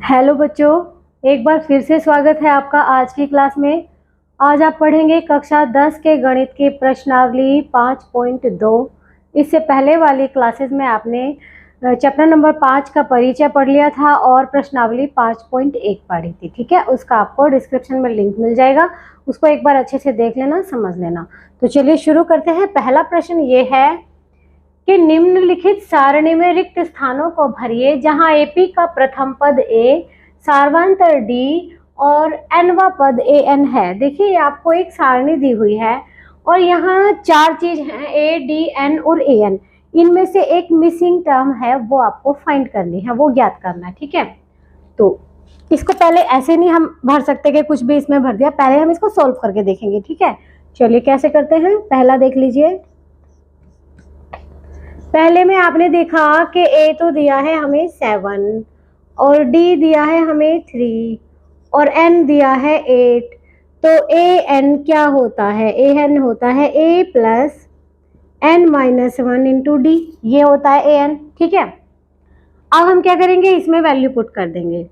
Hello बच्चों, एक बार फिर से स्वागत है आपका आज की क्लास में। आज आप पढ़ेंगे कक्षा 10 के गणित की प्रश्नावली 5.2। इससे पहले वाली क्लासेस में आपने चैप्टर नंबर 5 का परिचय पढ़ लिया था और प्रश्नावली 5.1 पढ़ी थी। ठीक है, उसका आपको डिस्क्रिप्शन में लिंक मिल जाएगा, उसको एक बार अच्छे से देख लेना, समझ लेना। तो चलिए शुरू करते हैं। पहला प्रश्न ये है कि निम्नलिखित सारणी में रिक्त स्थानों को भरिए जहां एपी का प्रथम पद ए, सार्वंतर डी और एनवा पद ए एन है। देखिए आपको एक सारणी दी हुई है और यहाँ चार चीज हैं, ए डी एन और ए एन। इनमें से एक मिसिंग टर्म है, वो आपको फाइंड करनी है, वो ज्ञात करना है। ठीक है, तो इसको पहले ऐसे नहीं हम भर सकते कि कुछ भी इसमें भर दिया, पहले हम इसको सोल्व करके देखेंगे। ठीक है, चलिए कैसे करते हैं, पहला देख लीजिए। पहले में आपने देखा कि ए तो दिया है हमें 7 और डी दिया है हमें 3 और एन दिया है 8। तो ए एन क्या होता है, ए एन होता है a plus n minus 1 into d, ये होता है ए एन। ठीक है, अब हम क्या करेंगे, इसमें वैल्यू पुट कर देंगे।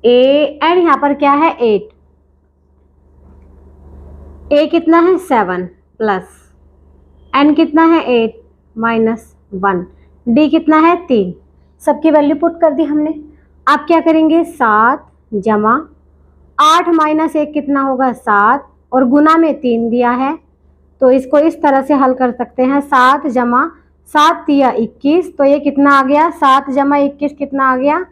ए एन यहाँ पर क्या है 8, ए कितना है 7 प्लस एन कितना है 8 माइनस 1, डी कितना है 3। सबकी वैल्यू पुट कर दी हमने। अब क्या करेंगे, 7 जमा 8 माइनस 1 कितना होगा 7 और गुना में 3 दिया है, तो इसको इस तरह से हल कर सकते हैं। 7 जमा 7 दिया 21, तो ये कितना आ गया, 7 जमा 21 कितना आ गया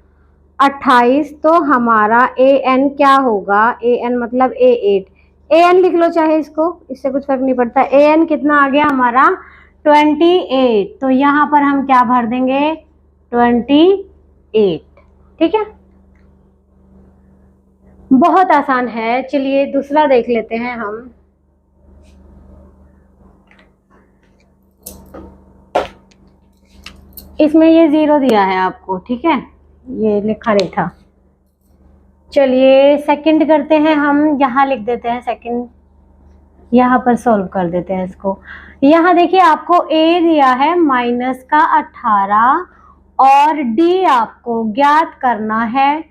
28। तो हमारा ए एन क्या होगा, ए एन मतलब ए 8, ए एन लिख लो चाहे इसको, इससे कुछ फर्क नहीं पड़ता। ए एन कितना आ गया हमारा 28। तो यहाँ पर हम क्या भर देंगे 28। ठीक है, बहुत आसान है। चलिए दूसरा देख लेते हैं हम। इसमें ये 0 दिया है आपको, ठीक है, ये लिखा नहीं था। चलिए सेकंड करते हैं हम, यहाँ लिख देते हैं सेकंड, यहाँ पर सॉल्व कर देते हैं इसको। यहाँ देखिए आपको ए दिया है माइनस का 18 और डी आपको ज्ञात करना है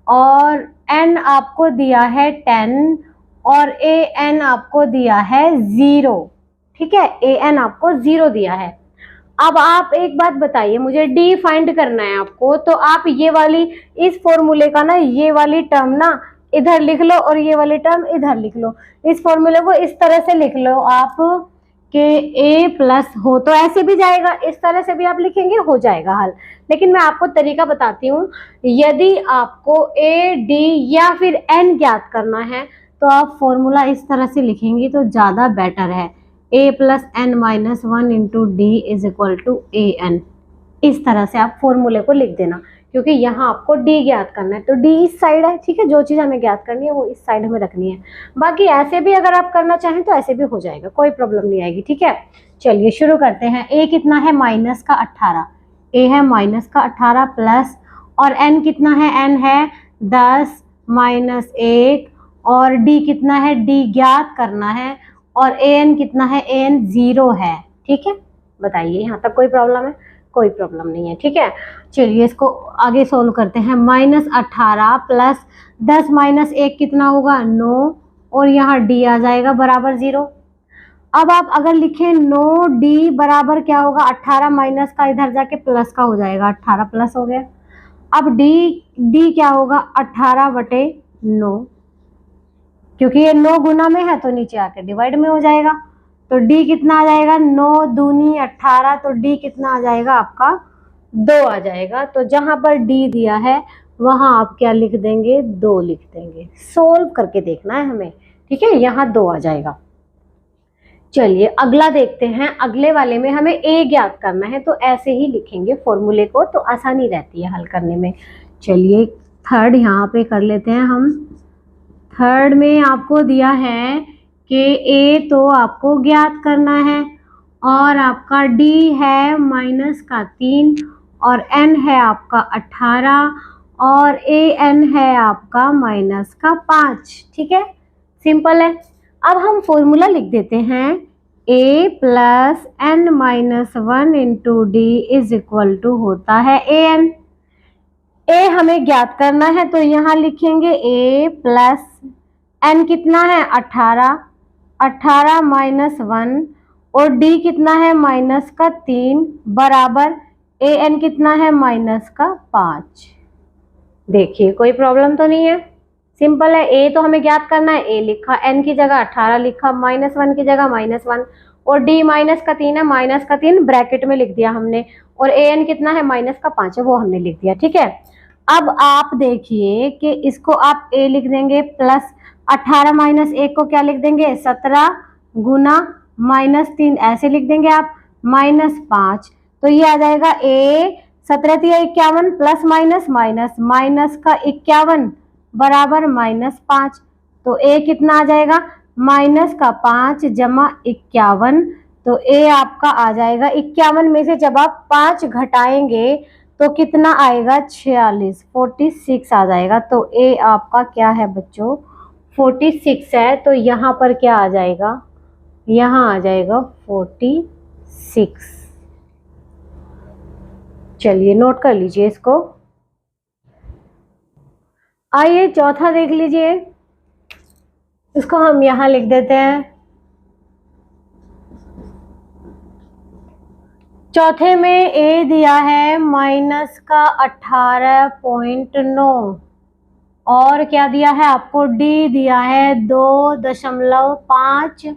और एन आपको दिया है 10 और ए एन आपको दिया है 0। ठीक है, ए एन आपको 0 दिया है। अब आप एक बात बताइए, मुझे डी फाइंड करना है आपको, तो आप ये वाली इस फॉर्मूले का ना, ये वाली टर्म ना इधर लिख लो और ये वाली टर्म इधर लिख लो। इस फॉर्मूले को इस तरह से लिख लो आप कि ए प्लस हो, तो ऐसे भी जाएगा, इस तरह से भी आप लिखेंगे, हो जाएगा हल। लेकिन मैं आपको तरीका बताती हूँ। यदि आपको ए डी या फिर एन ज्ञात करना है तो आप फॉर्मूला इस तरह से लिखेंगे तो ज़्यादा बेटर है। A plus n minus 1 into d is equal to a n, इस तरह से आप फॉर्मूले को लिख देना, क्योंकि यहाँ आपको डी ज्ञात करना है। तो डी इस साइड है, ठीक है, जो चीज़ हमें ज्ञात करनी है वो इस साइड हमें रखनी है। बाकी ऐसे भी अगर आप करना चाहें तो ऐसे भी हो जाएगा, कोई प्रॉब्लम नहीं आएगी। ठीक है, चलिए शुरू करते हैं। ए कितना है माइनस का 18, ए है माइनस का 18 प्लस और एन कितना है, एन है 10 माइनस 1 और डी कितना है, डी ज्ञात करना है और ए एन कितना है, ए एन 0 है। ठीक है, बताइए यहाँ तक कोई प्रॉब्लम है? कोई प्रॉब्लम नहीं है। ठीक है, चलिए इसको आगे सोल्व करते हैं। माइनस 18 प्लस 10 माइनस 1 कितना होगा 9 और यहाँ डी आ जाएगा बराबर 0। अब आप अगर लिखें 9 डी बराबर क्या होगा, 18 माइनस का इधर जाके प्लस का हो जाएगा, 18 प्लस हो गया। अब डी क्या होगा 18/9, क्योंकि ये 9 गुना में है तो नीचे आके डिवाइड में हो जाएगा। तो डी कितना आ जाएगा, 9 दूनी 18, तो डी कितना आ जाएगा आपका 2 आ जाएगा। तो जहां पर डी दिया है वहां आप क्या लिख देंगे, 2 लिख देंगे। सोल्व करके देखना है हमें, ठीक है, यहाँ 2 आ जाएगा। चलिए अगला देखते हैं। अगले वाले में हमें ए ज्ञात करना है, तो ऐसे ही लिखेंगे फॉर्मूले को, तो आसानी रहती है हल करने में। चलिए थर्ड यहाँ पे कर लेते हैं हम। थर्ड में आपको दिया है कि ए तो आपको ज्ञात करना है और आपका डी है माइनस का 3 और एन है आपका 18 और ए एन है आपका माइनस का 5। ठीक है, सिंपल है। अब हम फॉर्मूला लिख देते हैं, a plus n minus 1 into d is equal to होता है ए एन। ए हमें ज्ञात करना है तो यहाँ लिखेंगे ए प्लस एन कितना है 18, 18 माइनस 1 और डी कितना है माइनस का 3 बराबर ए एन कितना है माइनस का 5। देखिए कोई प्रॉब्लम तो नहीं है, सिंपल है। ए तो हमें ज्ञात करना है, ए लिखा, एन की जगह 18 लिखा, माइनस 1 की जगह माइनस 1 और डी माइनस का 3 है, माइनस का 3 ब्रैकेट में लिख दिया हमने और ए एन कितना है माइनस का 5 है वो हमने लिख दिया। ठीक है, अब आप देखिए कि इसको आप ए लिख देंगे प्लस 18 माइनस 1 को क्या लिख देंगे 17 गुना माइनस 3 ऐसे लिख देंगे आप माइनस 5। तो ये आ जाएगा ए 17 या 51 प्लस माइनस माइनस माइनस का 51 बराबर माइनस 5। तो ए कितना आ जाएगा माइनस का 5 जमा 51। तो ए आपका आ जाएगा 51 में से जब आप 5 घटाएंगे तो कितना आएगा 46, 46 आ जाएगा। तो ए आपका क्या है बच्चों 46 है। तो यहाँ पर क्या आ जाएगा, यहाँ आ जाएगा 46। चलिए नोट कर लीजिए इसको। आइए चौथा देख लीजिए, इसको हम यहाँ लिख देते हैं। चौथे में ए दिया है माइनस का 18.9 और क्या दिया है आपको डी दिया है 2.5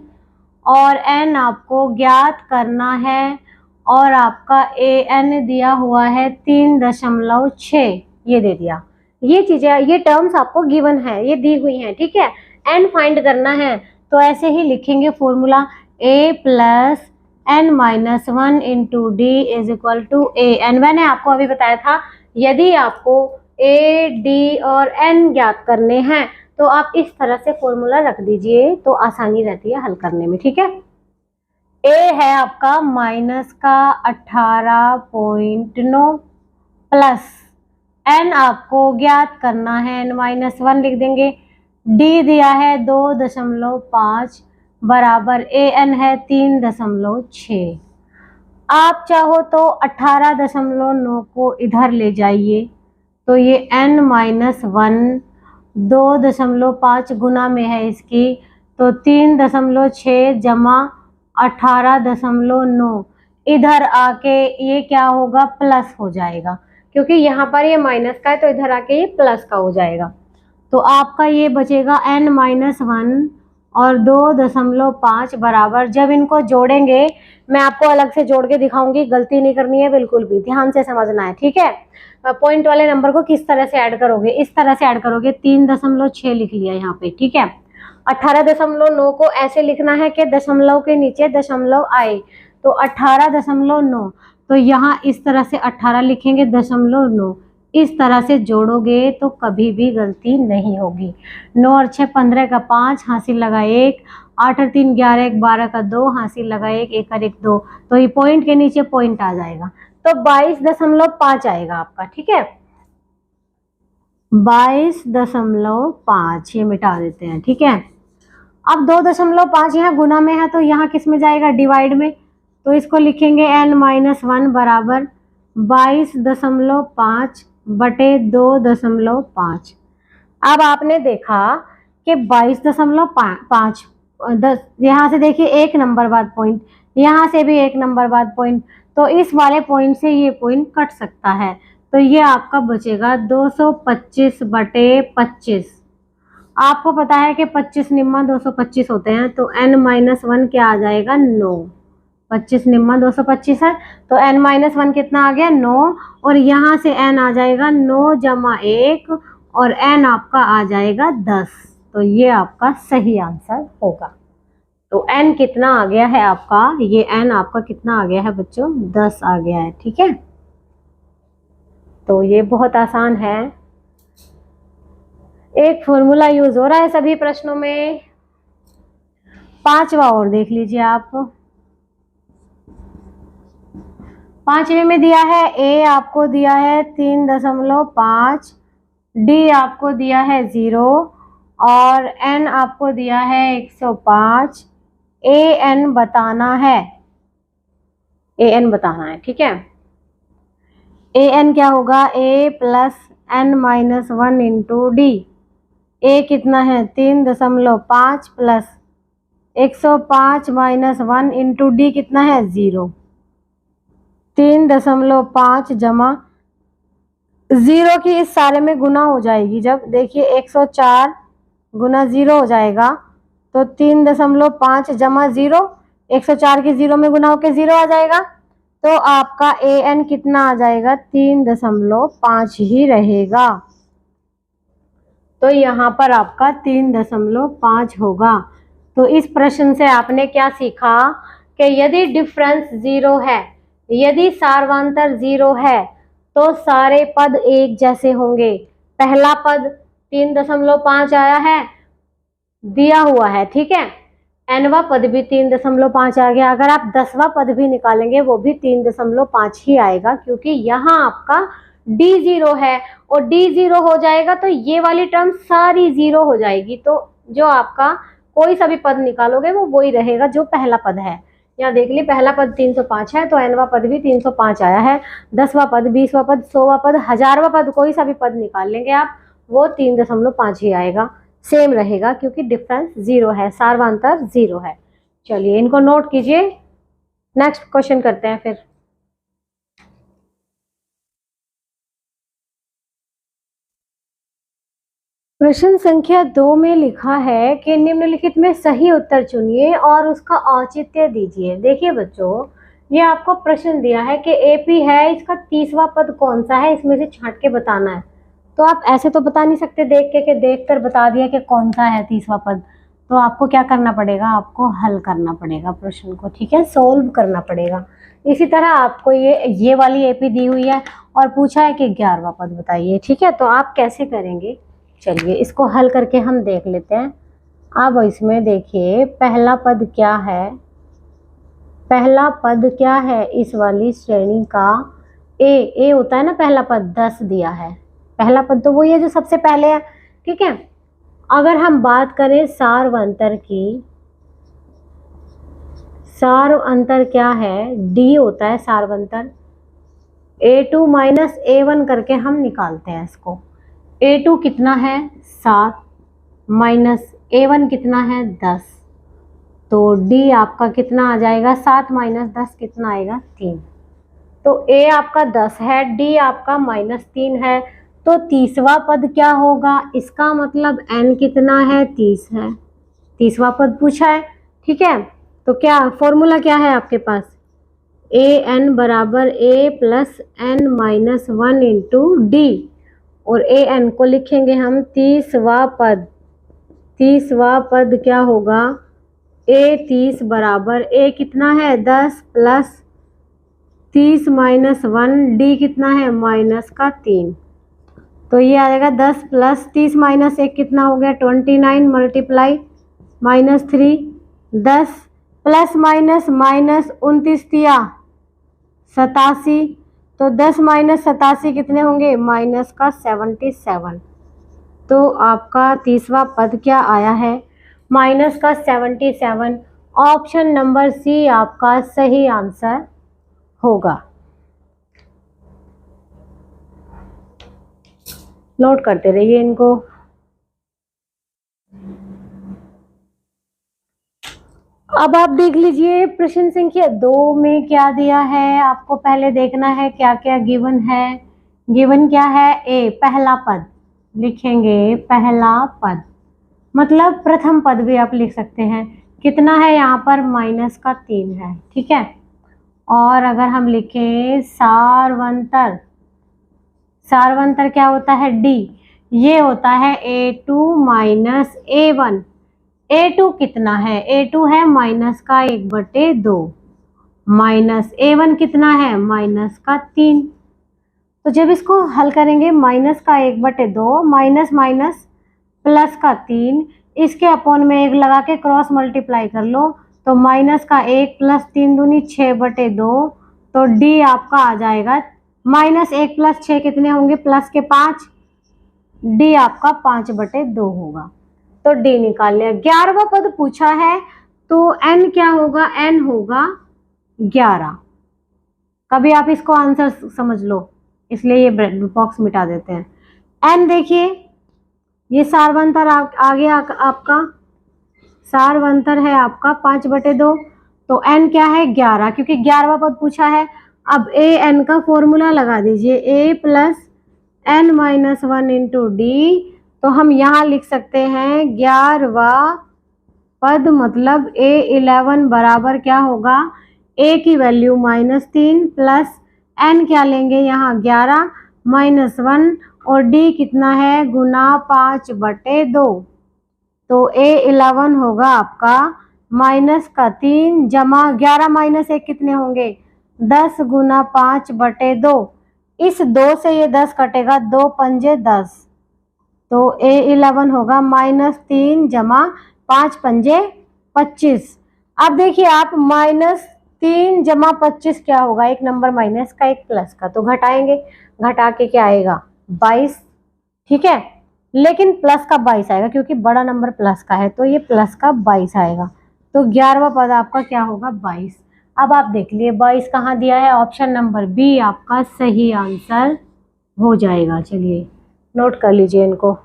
और एन आपको ज्ञात करना है और आपका ए एन दिया हुआ है 3.6 ये दे दिया। ये चीजें ये टर्म्स आपको गिवन है, ये दी हुई हैं। ठीक है, एन फाइंड करना है तो ऐसे ही लिखेंगे formula a plus n minus 1 into d is equal to a n. मैंने आपको अभी बताया था यदि आपको ए डी और एन ज्ञात करने हैं तो आप इस तरह से फॉर्मूला रख दीजिए तो आसानी रहती है हल करने में। ठीक है, ए है आपका माइनस का 18.9 प्लस एन आपको ज्ञात करना है एन माइनस 1 लिख देंगे, डी दिया है 2.5 बराबर ए एन है 3.6। आप चाहो तो 18.9 को इधर ले जाइए तो ये एन माइनस 1 2.5 गुना में है इसकी तो 3.6 जमा 18.9 इधर आके ये क्या होगा प्लस हो जाएगा क्योंकि यहाँ पर ये माइनस का है तो इधर आके ये प्लस का हो जाएगा। तो आपका ये बचेगा n माइनस 1 और 2.5 बराबर, जब इनको जोड़ेंगे मैं आपको अलग से जोड़ के दिखाऊंगी, गलती नहीं करनी है बिल्कुल भी, ध्यान से समझना है। ठीक है, पॉइंट वाले नंबर को किस तरह से ऐड करोगे, इस तरह से ऐड करोगे। 3.6 लिख लिया यहाँ पे। ठीक है, 18.9 को ऐसे लिखना है कि दशमलव के नीचे दशमलव आए तो 18.9, तो यहाँ इस तरह से 18 लिखेंगे 0.9 इस तरह से जोड़ोगे तो कभी भी गलती नहीं होगी। 9 और 6 15 का 5 हासिल लगा 1, 8 और 3 11 1 12 का 2 हासिल लगा 1, 1 और 1 2, तो ये पॉइंट के नीचे पॉइंट आ जाएगा तो 22.5 आएगा आपका। ठीक है, 22.5 ये मिटा देते हैं। ठीक है, अब 2.5 यहाँ गुना में है तो यहाँ किस में जाएगा डिवाइड में, तो इसको लिखेंगे n माइनस 1 बराबर 22.5 बटे 2.5। अब आपने देखा कि 22.5 यहाँ से देखिए एक नंबर बाद पॉइंट, यहाँ से भी एक नंबर बाद पॉइंट, तो इस वाले पॉइंट से ये पॉइंट कट सकता है तो ये आपका बचेगा 225 बटे 25। आपको पता है कि 25 निम्मा 225 होते हैं तो n माइनस 1 क्या आ जाएगा 9। 25 निम्मा 225 है तो n माइनस 1 कितना आ गया 9 और यहाँ से n आ जाएगा 9 जमा 1 और n आपका आ जाएगा 10। तो ये आपका सही आंसर होगा। तो n कितना आ गया है आपका, ये n आपका कितना आ गया है बच्चों 10 आ गया है। ठीक है, तो ये बहुत आसान है। एक फॉर्मूला यूज हो रहा है सभी प्रश्नों में। पांचवा और देख लीजिए आप। पांचवे में दिया है a आपको दिया है 3.5, d आपको दिया है 0 और n आपको दिया है 105। an बताना है, an बताना है। ठीक है, an क्या होगा a plus n minus 1 into d. A कितना है 3.5 प्लस 105 माइनस 1 इंटू डी कितना है 0। 3.5 जमा 0 की इस सारे में गुना हो जाएगी। जब देखिए 104 गुना 0 हो जाएगा तो 3.5 जमा 0, 104 की 0 में गुना होके 0 आ जाएगा। तो आपका ए एन कितना आ जाएगा 3.5 ही रहेगा। तो यहाँ पर आपका 3.5 होगा। तो इस प्रश्न से आपने क्या सीखा कि यदि डिफरेंस 0 है, यदि सार्वंतर 0 है तो सारे पद एक जैसे होंगे। पहला पद 3.5 आया है, दिया हुआ है, ठीक है। nवा पद भी 3.5 आ गया। अगर आप 10वां पद भी निकालेंगे वो भी 3.5 ही आएगा, क्योंकि यहाँ आपका d 0 है और d 0 हो जाएगा तो ये वाली टर्म सारी 0 हो जाएगी। तो जो आपका कोई सा भी पद निकालोगे वो वही रहेगा जो पहला पद है। यहाँ देख ली, पहला पद 305 है तो nवा पद भी 305 आया है। 10वां पद, 20वां पद, 100वां पद, 1000वां पद, कोई सा भी पद निकाल लेंगे आप, वो 3.5 ही आएगा, सेम रहेगा, क्योंकि डिफरेंस 0 है, सार्वंतर 0 है। चलिए इनको नोट कीजिए, नेक्स्ट क्वेश्चन करते हैं फिर। प्रश्न संख्या 2 में लिखा है कि निम्नलिखित में सही उत्तर चुनिए और उसका औचित्य दीजिए। देखिए बच्चों, ये आपको प्रश्न दिया है कि एपी है, इसका 30वां पद कौन सा है, इसमें से छांट के बताना है। तो आप ऐसे तो बता नहीं सकते देख के कि देख कर बता दिया कि कौन सा है 30वां पद। तो आपको क्या करना पड़ेगा, आपको हल करना पड़ेगा प्रश्न को, ठीक है, सोल्व करना पड़ेगा। इसी तरह आपको ये वाली एपी दी हुई है और पूछा है कि 11वां पद बताइए, ठीक है। तो आप कैसे करेंगे, चलिए इसको हल करके हम देख लेते हैं। अब इसमें देखिए पहला पद क्या है, पहला पद क्या है इस वाली श्रेणी का, ए होता है ना पहला पद, 10 दिया है। पहला पद तो वही है जो सबसे पहले है, ठीक है। अगर हम बात करें सार्वंतर की, सार्वंतर क्या है, डी होता है सार्वंतर। A2 माइनस A1 करके हम निकालते हैं इसको। A2 कितना है 7 माइनस A1 कितना है 10, तो D आपका कितना आ जाएगा 7 माइनस 10 कितना आएगा 3। तो A आपका 10 है, D आपका -3 है, तो 30वां पद क्या होगा, इसका मतलब n कितना है 30 है, 30वां पद पूछा है, ठीक है। तो क्या फॉर्मूला क्या है आपके पास, an बराबर a plus n minus 1 into D, और an को लिखेंगे हम 30वां पद। 30वां पद क्या होगा, a 30 बराबर a कितना है 10 प्लस 30 माइनस 1, डी कितना है माइनस का 3। तो ये आ जाएगा 10 प्लस 30 माइनस 1 कितना हो गया 29 मल्टीप्लाई -3, 10 प्लस माइनस माइनस 29 तिया 87, तो 10 माइनस 87 कितने होंगे माइनस का 77। तो आपका 30वां पद क्या आया है माइनस का 77। ऑप्शन नंबर सी आपका सही आंसर होगा। नोट करते रहिए इनको। अब आप देख लीजिए प्रश्न संख्या 2 में क्या दिया है, आपको पहले देखना है क्या क्या गिवन है। गिवन क्या है, ए पहला पद लिखेंगे, पहला पद मतलब प्रथम पद भी आप लिख सकते हैं। कितना है यहाँ पर माइनस का 3 है, ठीक है। और अगर हम लिखें सार्वंतर, सार्वंतर क्या होता है डी, ये होता है A2 माइनस A1। A2 कितना है, A2 है माइनस का 1/2 माइनस A1 कितना है माइनस का 3। तो जब इसको हल करेंगे माइनस का 1/2 माइनस माइनस प्लस का 3, इसके अपॉन में 1 लगा के क्रॉस मल्टीप्लाई कर लो, तो माइनस का 1 प्लस 3 दूनी 6/2, तो डी आपका आ जाएगा -1 प्लस 6 कितने होंगे प्लस के 5, डी आपका 5/2 होगा। तो डी निकाल लिया। 11वां पद पूछा है तो n क्या होगा, n होगा 11। कभी आप इसको आंसर समझ लो, इसलिए ये बॉक्स मिटा देते हैं। n देखिए, ये सारवंतर आ गया आपका, सारवंतर है आपका 5/2। तो n क्या है 11, क्योंकि 11वां पद पूछा है। अब ए एन का फॉर्मूला लगा दीजिए, a plus n minus 1 into D. तो हम यहाँ लिख सकते हैं 11वां पद मतलब A11 बराबर क्या होगा, a की वैल्यू -3 प्लस n क्या लेंगे यहाँ 11 माइनस 1 और d कितना है गुना 5/2। तो A11 होगा आपका -3 जमा 11 माइनस 1 कितने होंगे 10 गुना 5/2। इस 2 से ये 10 कटेगा, 2 पंजे 10। तो A11 होगा -3 जमा 5 पंजे 25। अब देखिए आप -3 जमा 25 क्या होगा, एक नंबर माइनस का एक प्लस का, तो घटाएंगे, घटा के क्या आएगा 22। ठीक है, लेकिन प्लस का 22 आएगा क्योंकि बड़ा नंबर प्लस का है, तो ये प्लस का 22 आएगा। तो 11वां पद आपका क्या होगा 22। अब आप देख लिए 22 कहाँ दिया है, ऑप्शन नंबर बी आपका सही आंसर हो जाएगा। चलिए नोट कर लीजिए इनको।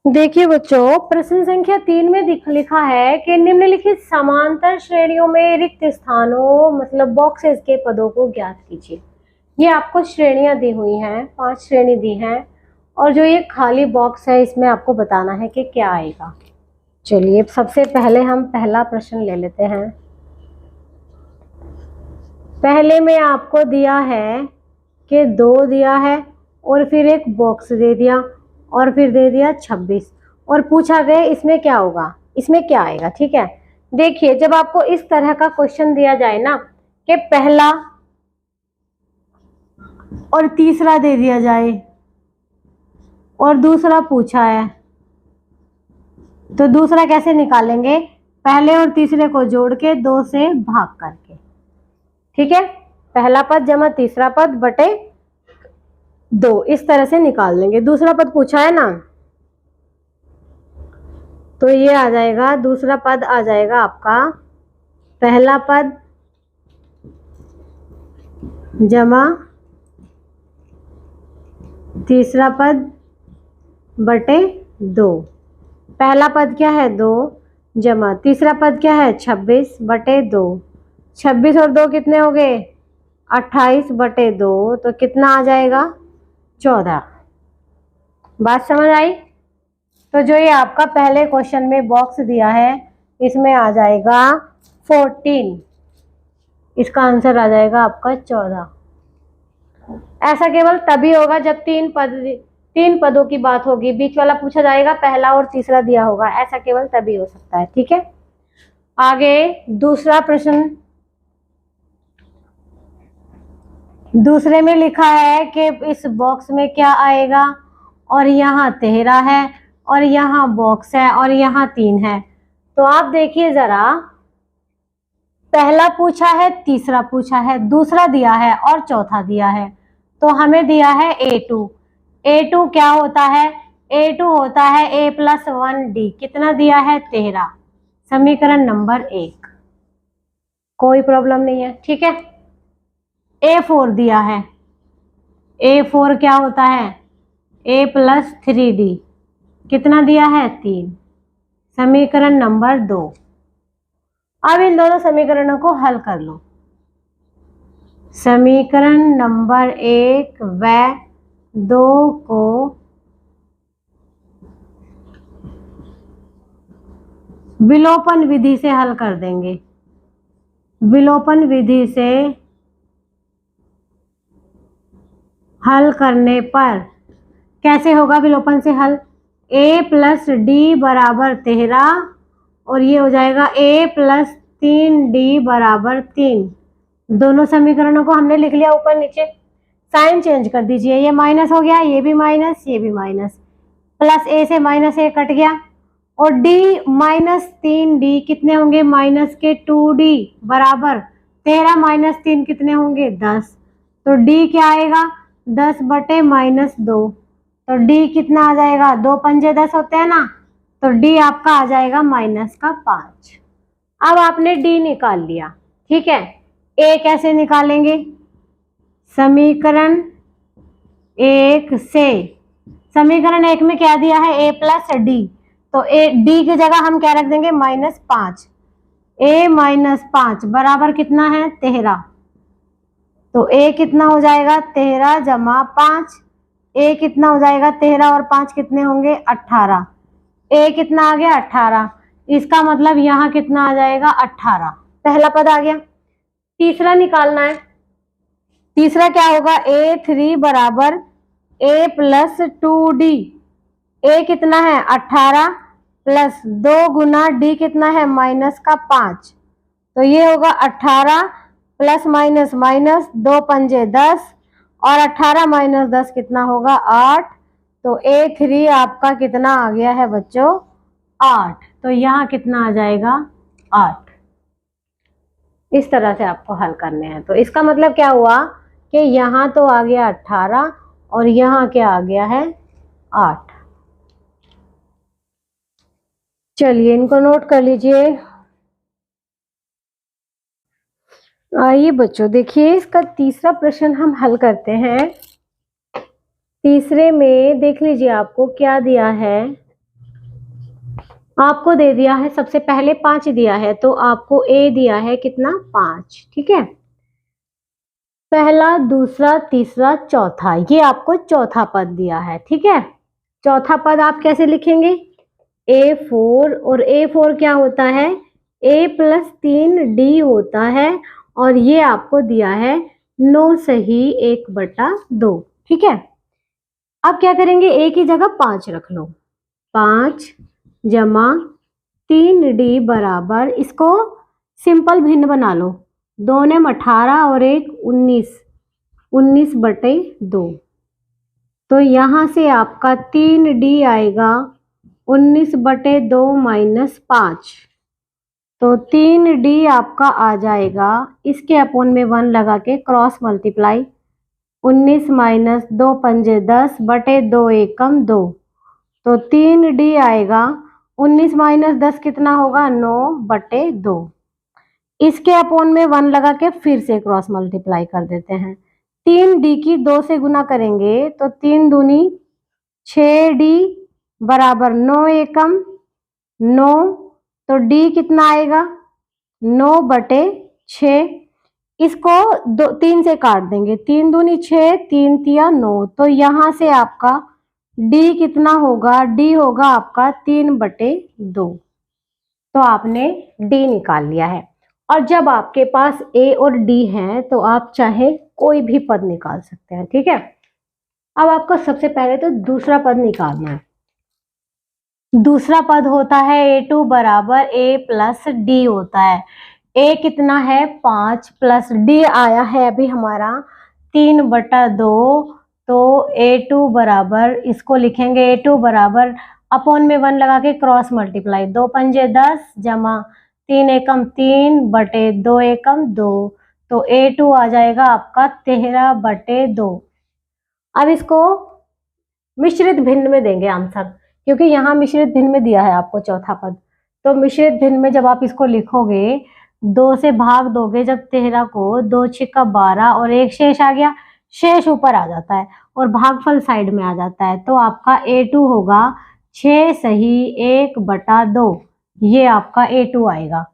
देखिए बच्चों, प्रश्न संख्या 3 में लिखा है कि निम्नलिखित समांतर श्रेणियों में रिक्त स्थानों मतलब बॉक्सेस के पदों को ज्ञात कीजिए। ये आपको श्रेणियां दी हुई हैं, 5 श्रेणी दी हैं, और जो ये खाली बॉक्स है इसमें आपको बताना है कि क्या आएगा। चलिए सबसे पहले हम पहला प्रश्न ले लेते हैं। पहले में आपको दिया है कि 2 दिया है और फिर एक बॉक्स दे दिया और फिर दे दिया 26 और पूछा गया इसमें क्या होगा, इसमें क्या आएगा। ठीक है, देखिए जब आपको इस तरह का क्वेश्चन दिया जाए ना कि पहला और तीसरा दे दिया जाए और दूसरा पूछा है, तो दूसरा कैसे निकालेंगे, पहले और तीसरे को जोड़ के 2 से भाग करके। ठीक है, पहला पद जमा तीसरा पद बटे 2, इस तरह से निकाल लेंगे। दूसरा पद पूछा है ना, तो ये आ जाएगा, दूसरा पद आ जाएगा आपका पहला पद जमा तीसरा पद बटे 2। पहला पद क्या है 2 जमा तीसरा पद क्या है 26/2। 26 और 2 कितने हो गए 28/2, तो कितना आ जाएगा 14। बात समझ आई। तो जो ये आपका पहले क्वेश्चन में बॉक्स दिया है इसमें आ जाएगा 14, इसका आंसर आ जाएगा आपका 14। ऐसा केवल तभी होगा जब 3 पदों की बात होगी, बीच वाला पूछा जाएगा, पहला और तीसरा दिया होगा, ऐसा केवल तभी हो सकता है। ठीक है, आगे दूसरा प्रश्न। दूसरे में लिखा है कि इस बॉक्स में क्या आएगा, और यहाँ 13 है और यहाँ बॉक्स है और यहाँ 3 है। तो आप देखिए जरा, पहला पूछा है, तीसरा पूछा है, दूसरा दिया है और चौथा दिया है। तो हमें दिया है A2। A2 क्या होता है, A2 होता है A+1D। कितना दिया है 13, समीकरण नंबर 1, कोई प्रॉब्लम नहीं है। ठीक है, A4 दिया है, A4 क्या होता है A+3D। कितना दिया है 3, समीकरण नंबर 2। अब इन दोनों समीकरणों को हल कर लो। समीकरण नंबर 1 व 2 को विलोपन विधि से हल कर देंगे। विलोपन विधि से हल करने पर कैसे होगा विलोपन से हल, A+D बराबर 13 और ये हो जाएगा A+3D बराबर 3। दोनों समीकरणों को हमने लिख लिया ऊपर नीचे, साइन चेंज कर दीजिए, ये माइनस हो गया, ये भी माइनस, ये भी माइनस, प्लस A से -A कट गया और D -3D कितने होंगे -2D बराबर 13 - 3 कितने होंगे 10। तो D क्या आएगा 10/-2। तो D कितना आ जाएगा, 2 पंजे 10 होते हैं ना, तो डी आपका आ जाएगा माइनस का 5। अब आपने डी निकाल लिया, ठीक है। ए कैसे निकालेंगे? समीकरण एक से, समीकरण एक में क्या दिया है? ए प्लस डी, तो ए डी की जगह हम क्या रख देंगे? -5। ए -5 बराबर कितना है? 13। तो ए कितना हो जाएगा? 13 जमा 5। ए कितना हो जाएगा? 13 और 5 कितने होंगे? 18। ए कितना आ गया? 18। इसका मतलब यहाँ कितना आ जाएगा? 18। पहला पद आ गया। तीसरा निकालना है। तीसरा क्या होगा? A3 बराबर A प्लस 2D। ए कितना है? 18 प्लस 2 गुना डी कितना है? माइनस का 5। तो ये होगा 18 प्लस माइनस माइनस, 2 पंजे 10 और 18 माइनस 10 कितना होगा? 8। तो A3 आपका कितना आ गया है बच्चों? 8। तो यहाँ कितना आ जाएगा? 8। इस तरह से आपको हल करने हैं। तो इसका मतलब क्या हुआ कि यहाँ तो आ गया 18 और यहाँ क्या आ गया है? 8। चलिए इनको नोट कर लीजिए। आइए बच्चों देखिए, इसका तीसरा प्रश्न हम हल करते हैं। तीसरे में देख लीजिए आपको क्या दिया है। आपको दे दिया है सबसे पहले 5 दिया है, तो आपको ए दिया है कितना? 5, ठीक है। पहला, दूसरा, तीसरा, चौथा, ये आपको चौथा पद दिया है, ठीक है। चौथा पद आप कैसे लिखेंगे? A4, और A4 क्या होता है? A प्लस 3D होता है, और ये आपको दिया है 9 सही 1/2, ठीक है। अब क्या करेंगे? A की जगह 5 रख लो। 5 जमा 3D बराबर, इसको सिंपल भिन्न बना लो। 2 ने 18 और 1 19, 19/2। तो यहाँ से आपका 3D आएगा 19/2 माइनस 5। तो 3D आपका आ जाएगा, इसके अपोन में 1 लगा के क्रॉस मल्टीप्लाई, 19 माइनस 2 पंजे 10/2 एकम 2। तो 3D आएगा 19 माइनस 10 कितना होगा? 9/2। इसके अपोन में 1 लगा के फिर से क्रॉस मल्टीप्लाई कर देते हैं। 3D की 2 से गुना करेंगे तो 3 दूनी 6D बराबर 9 एकम 9। तो D कितना आएगा? 9/6। इसको 3 से काट देंगे, 3 दूनी 6, 3 तिया 9। तो यहाँ से आपका D कितना होगा? D होगा आपका 3/2। तो आपने D निकाल लिया है। और जब आपके पास A और D है तो आप चाहे कोई भी पद निकाल सकते हैं, ठीक है। अब आपको सबसे पहले तो दूसरा पद निकालना है। दूसरा पद होता है A2 बराबर A प्लस D होता है। A कितना है? 5 प्लस D आया है अभी हमारा 3/2। तो A2 बराबर, इसको लिखेंगे A2 बराबर अपोन में 1 लगा के क्रॉस मल्टीप्लाई, 2 पंजे 10 जमा 3 एकम 3/2 एकम 2। तो A2 आ जाएगा आपका 13/2। अब इसको मिश्रित भिन्न में देंगे आंसर, क्योंकि यहाँ मिश्रित भिन्न में दिया है आपको चौथा पद। तो मिश्रित भिन्न में जब आप इसको लिखोगे, 2 से भाग दोगे जब 13 को, 2 छिक्का 12 और 1 शेष आ गया। शेष ऊपर आ जाता है और भागफल साइड में आ जाता है। तो आपका A2 होगा 6 सही 1/2। ये आपका A2 आएगा।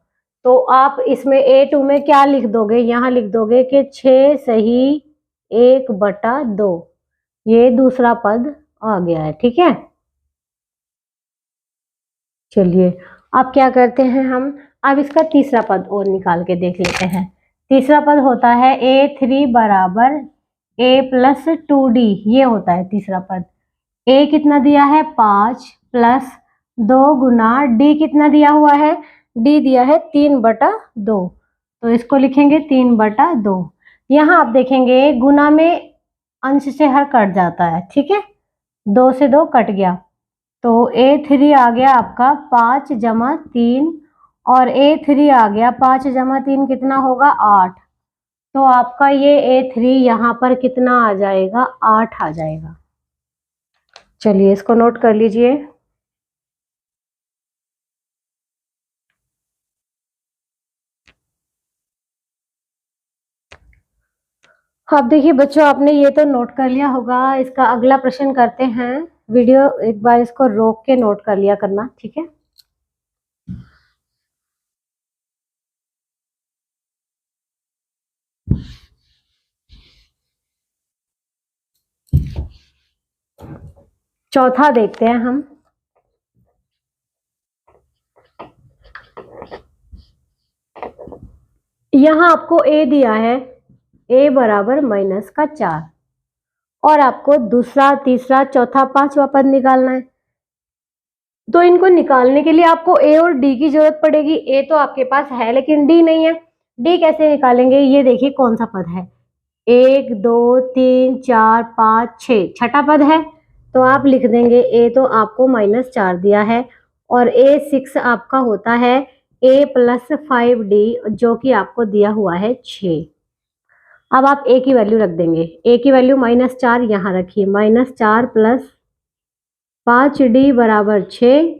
तो आप इसमें A2 में क्या लिख दोगे? यहाँ लिख दोगे कि 6 सही 1/2। ये दूसरा पद आ गया है, ठीक है। चलिए अब क्या करते हैं हम, अब इसका तीसरा पद और निकाल के देख लेते हैं। तीसरा पद होता है A3 बराबर A प्लस 2D, ये होता है तीसरा पद। A कितना दिया है? 5 प्लस 2 गुना D कितना दिया हुआ है? D दिया है 3/2। तो इसको लिखेंगे 3/2। यहाँ आप देखेंगे गुना में अंश से हर कट जाता है, ठीक है। 2 से 2 कट गया। तो A3 आ गया आपका 5 जमा 3, और A3 आ गया 5 जमा 3 कितना होगा? 8। तो आपका ये A3 यहाँ पर कितना आ जाएगा? 8 आ जाएगा। चलिए इसको नोट कर लीजिए। अब देखिए बच्चों, आपने ये तो नोट कर लिया होगा। इसका अगला प्रश्न करते हैं। वीडियो एक बार इसको रोक के नोट कर लिया करना, ठीक है। चौथा देखते हैं हम। यहाँ आपको a दिया है, a बराबर -4, और आपको दूसरा, तीसरा, चौथा, पांचवा पद निकालना है। तो इनको निकालने के लिए आपको a और d की जरूरत पड़ेगी। a तो आपके पास है लेकिन d नहीं है। d कैसे निकालेंगे? ये देखिए कौन सा पद है, 1 2 3 4 5 6, छठा पद है। तो आप लिख देंगे a तो आपको -4 दिया है, और a6 आपका होता है a + 5d, जो कि आपको दिया हुआ है 6। अब आप a की वैल्यू रख देंगे। a की वैल्यू -4 यहाँ रखिए, -4 + 5d बराबर 6,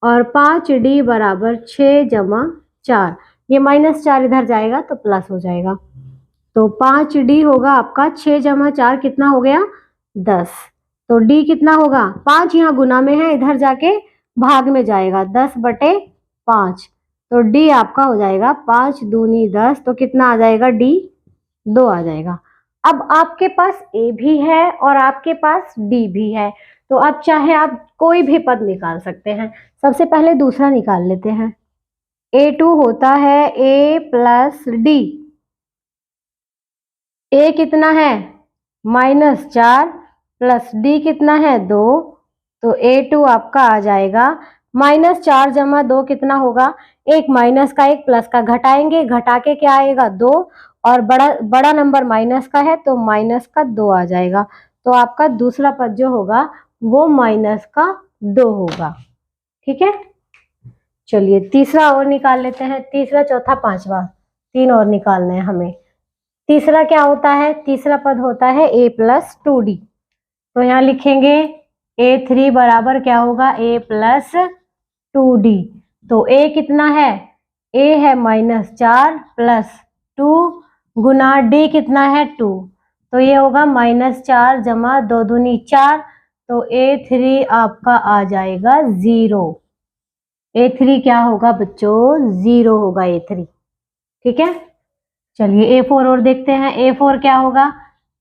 और 5d बराबर 6 + 4। ये -4 इधर जाएगा तो प्लस हो जाएगा। तो 5d होगा आपका 6 + 4 कितना हो गया? 10। तो d कितना होगा? 5 यहाँ गुना में है, इधर जाके भाग में जाएगा, 10/5। तो d आपका हो जाएगा 5 दूनी 10, तो कितना आ जाएगा? d 2 आ जाएगा। अब आपके पास a भी है और आपके पास d भी है, तो अब चाहे आप कोई भी पद निकाल सकते हैं। सबसे पहले दूसरा निकाल लेते हैं। a2 होता है a + d। a कितना है? -4 प्लस d कितना है? 2। तो a2 आपका आ जाएगा -4 + 2 कितना होगा? एक माइनस का एक प्लस का घटाएंगे, घटा के क्या आएगा? 2। और बड़ा बड़ा नंबर माइनस का है तो -2 आ जाएगा। तो आपका दूसरा पद जो होगा वो -2 होगा, ठीक है। चलिए तीसरा और निकाल लेते हैं। तीसरा, चौथा, पांचवा, 3 और निकालने हैं हमें। तीसरा क्या होता है? तीसरा पद होता है a + 2d। तो यहाँ लिखेंगे a3 बराबर क्या होगा? a + 2d। तो a कितना है? a है -4 प्लस 2 गुना d कितना है? 2। तो ये होगा -4 + 2 दूनी 4। तो a3 आपका आ जाएगा 0। a3 क्या होगा बच्चों? 0 होगा a3, ठीक है। चलिए a4 और देखते हैं। a4 क्या होगा?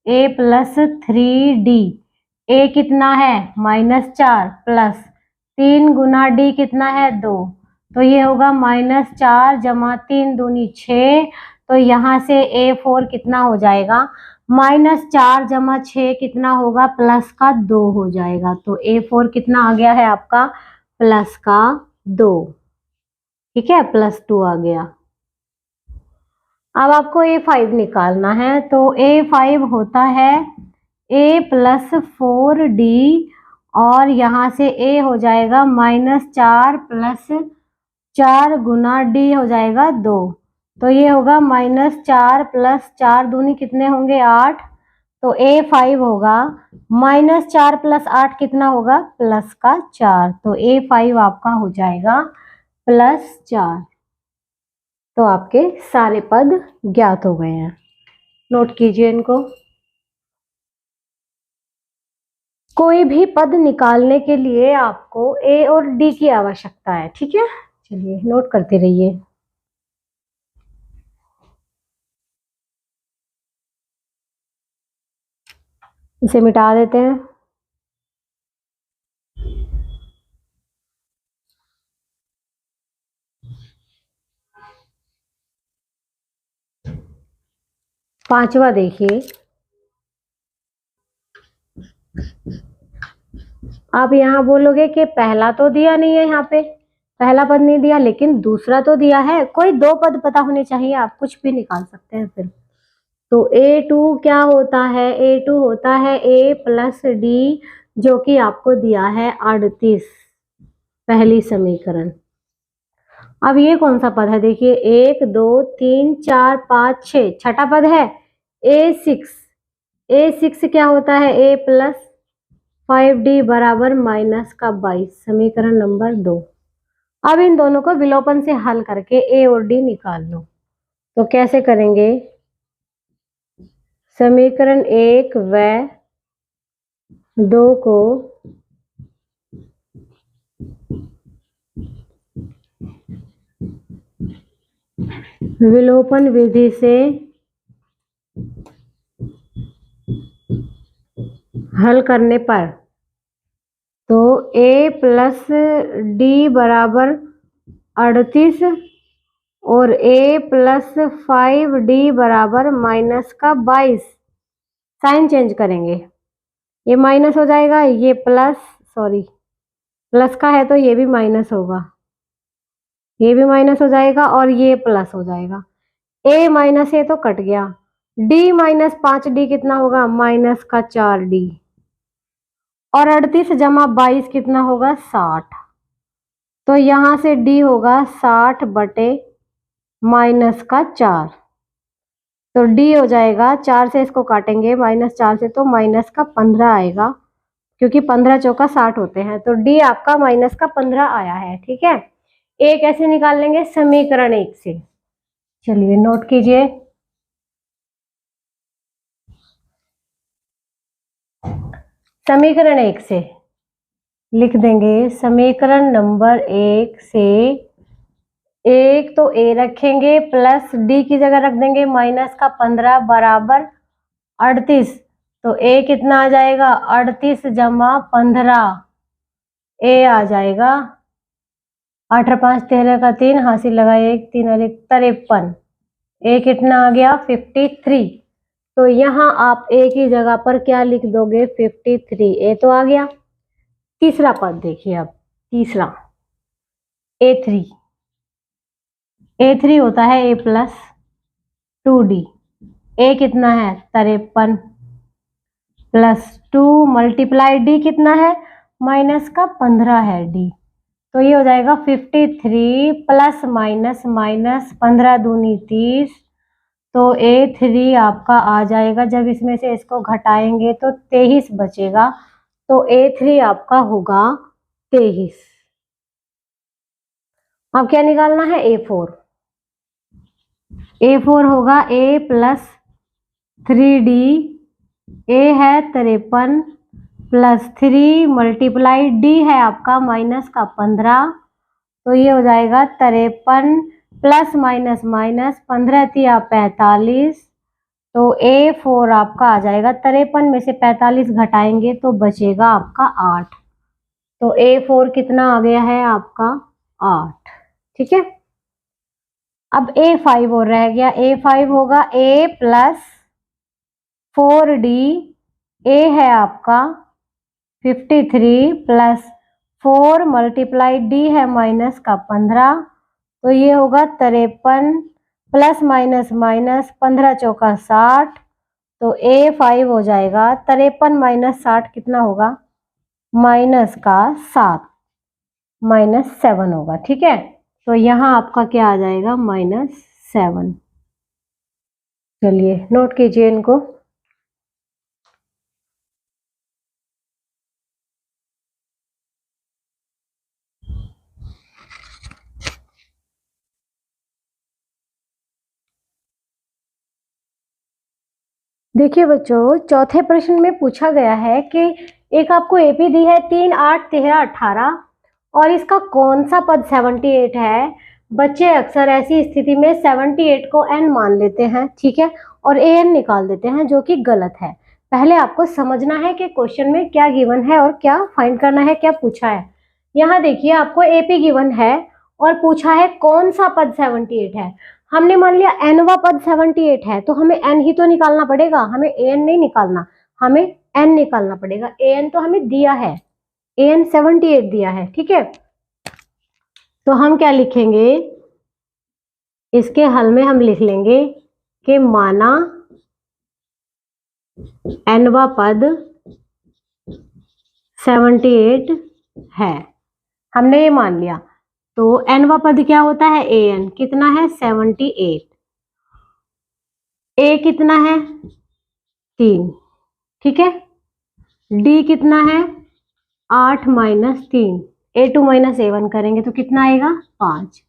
a + 3d। a कितना है? -4 प्लस 3 गुना d कितना है? 2। तो ये होगा -4 + 3 दूनी 6। तो यहाँ से a4 कितना हो जाएगा? -4 + 6 कितना होगा? प्लस का 2 हो जाएगा। तो a4 कितना आ गया है आपका? प्लस का 2, ठीक है, +2 आ गया। अब आपको a5 निकालना है। तो a5 होता है a + 4d, और यहाँ से a हो जाएगा -4 + 4 गुना d हो जाएगा 2। तो ये होगा -4 + 4 दूनी कितने होंगे? 8। तो a5 होगा -4 + 8 कितना होगा? प्लस का 4। तो a5 आपका हो जाएगा +4। तो आपके सारे पद ज्ञात हो गए हैं। नोट कीजिए इनको। कोई भी पद निकालने के लिए आपको a और d की आवश्यकता है, ठीक है। चलिए नोट करते रहिए। इसे मिटा देते हैं। पांचवा देखिए। आप यहाँ बोलोगे कि पहला तो दिया नहीं है, यहाँ पे पहला पद नहीं दिया, लेकिन दूसरा तो दिया है। कोई 2 पद पता होने चाहिए, आप कुछ भी निकाल सकते हैं फिर। तो a2 क्या होता है? a2 होता है a + d, जो कि आपको दिया है 38, पहली समीकरण। अब ये कौन सा पद है? देखिए 1 2 3 4 5 6, छठा पद है a6। a6 क्या होता है? a + 5d बराबर -22, समीकरण नंबर 2। अब इन दोनों को विलोपन से हल करके a और d निकाल लो। तो कैसे करेंगे? समीकरण 1 व 2 को विलोपन विधि से हल करने पर तो a प्लस डी बराबर 38 और a प्लस 5d बराबर माइनस का 22। साइन चेंज करेंगे, ये माइनस हो जाएगा, ये प्लस, सॉरी प्लस का है तो ये भी माइनस होगा, ये भी माइनस हो जाएगा और ये प्लस हो जाएगा। a माइनस ए तो कट गया, d माइनस 5d कितना होगा, माइनस का 4d, और 38 जमा 22 कितना होगा, 60। तो यहां से d होगा 60 बटे माइनस का 4, तो d हो जाएगा 4 से इसको काटेंगे माइनस 4 से तो माइनस का 15 आएगा, क्योंकि 15 चौका 60 होते हैं, तो d आपका माइनस का 15 आया है। ठीक है, a कैसे निकाल लेंगे, समीकरण 1 से। चलिए नोट कीजिए, समीकरण 1 से लिख देंगे, समीकरण नंबर 1 से एक तो a रखेंगे प्लस d की जगह रख देंगे माइनस का 15 बराबर 38, तो a कितना आ जाएगा, 38 जमा 15, a आ जाएगा 8 और 5 13 का 3, हासिल लगाए 1 3 और 1 53, a कितना आ गया 53। तो यहाँ आप a की जगह पर क्या लिख दोगे, 53, a तो आ गया। तीसरा पद देखिए, अब तीसरा a3, a3 होता है a प्लस 2d, a कितना है 53 प्लस 2 मल्टीप्लाई d कितना है, माइनस का 15 है d, तो ये हो जाएगा 53 प्लस माइनस माइनस 15 दूनी 30, तो a3 आपका आ जाएगा, जब इसमें से इसको घटाएंगे तो 23 बचेगा, तो a3 आपका होगा 23। अब क्या निकालना है, a4, a4 होगा a प्लस 3d, a है 53 प्लस 3 मल्टीप्लाई d है आपका माइनस का 15, तो ये हो जाएगा 53 प्लस माइनस माइनस 15 तिया 45, तो a4 आपका आ जाएगा, 53 में से 45 घटाएंगे तो बचेगा आपका 8, तो a4 कितना आ गया है आपका 8। ठीक है, अब a5 और रह गया, a5 होगा a प्लस 4d, a है आपका 53 प्लस 4 मल्टीप्लाई d है माइनस का 15, तो ये होगा 53 प्लस माइनस माइनस 15 चौका 60, तो a5 हो जाएगा 53 माइनस 60 कितना होगा, माइनस का 7, -7 होगा। ठीक है, तो यहाँ आपका क्या आ जाएगा, -7। चलिए नोट कीजिए इनको, देखिए बच्चों, चौथे प्रश्न में पूछा गया है कि एक आपको एपी दी है 3 8 13 18 और इसका कौन सा पद 78 है। बच्चे अक्सर ऐसी स्थिति में 78 को n मान लेते हैं, ठीक है, और an निकाल देते हैं, जो कि गलत है। पहले आपको समझना है कि क्वेश्चन में क्या गिवन है और क्या फाइंड करना है, क्या पूछा है। यहाँ देखिए, आपको एपी गिवन है और पूछा है कौन सा पद 78 है। हमने मान लिया nवा पद 78 है, तो हमें n ही तो निकालना पड़ेगा, हमें an नहीं निकालना, हमें n निकालना पड़ेगा। an तो हमें दिया है, an 78 दिया है, ठीक है। तो हम क्या लिखेंगे, इसके हल में हम लिख लेंगे कि माना nवा पद 78 है, हमने ये मान लिया। तो nवा पद क्या होता है, an कितना है 78, a कितना है 3, ठीक है, d कितना है 8 माइनस 3, a2 माइनस a1 करेंगे तो कितना आएगा 5,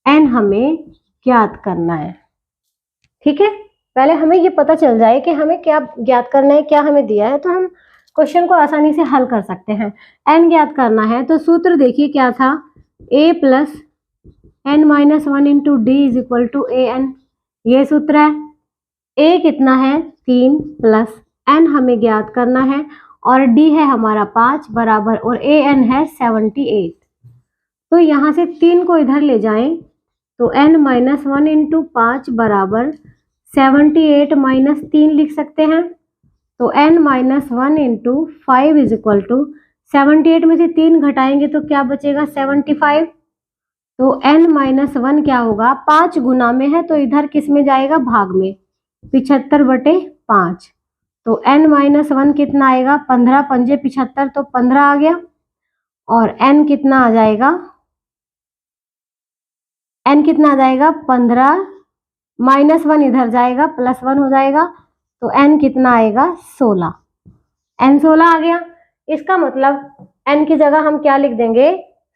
n हमें ज्ञात करना है, ठीक है। पहले हमें ये पता चल जाए कि हमें क्या ज्ञात करना है, क्या हमें दिया है, तो हम क्वेश्चन को आसानी से हल कर सकते हैं। n ज्ञात करना है तो सूत्र देखिए क्या था, a plus n minus one into d is equal to a n, ये सूत्र है। a कितना है 3 प्लस n हमें ज्ञात करना है और d है हमारा 5 बराबर और a n है 78। तो यहाँ से 3 को इधर ले जाएं तो n माइनस वन इंटू 5 बराबर 78 माइनस 3 लिख सकते हैं। तो n minus one into 5 is equal to 78 में से 3 घटाएंगे तो क्या बचेगा 75। तो n माइनस वन क्या होगा, 5 गुना में है तो इधर किस में जाएगा, भाग में, 75/5। तो n माइनस वन कितना आएगा, 15 पंजे 75 तो 15 आ गया। और n कितना आ जाएगा, n कितना आ जाएगा 15, माइनस वन इधर जाएगा प्लस वन हो जाएगा तो n कितना आएगा 16, n 16 आ गया। इसका मतलब n की जगह हम क्या लिख देंगे,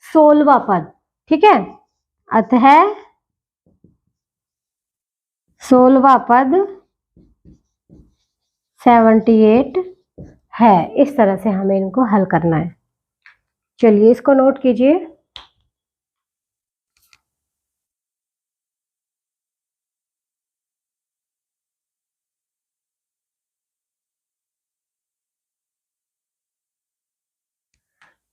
16वां पद, ठीक है। अतः 16वां पद 78 है। इस तरह से हमें इनको हल करना है। चलिए इसको नोट कीजिए।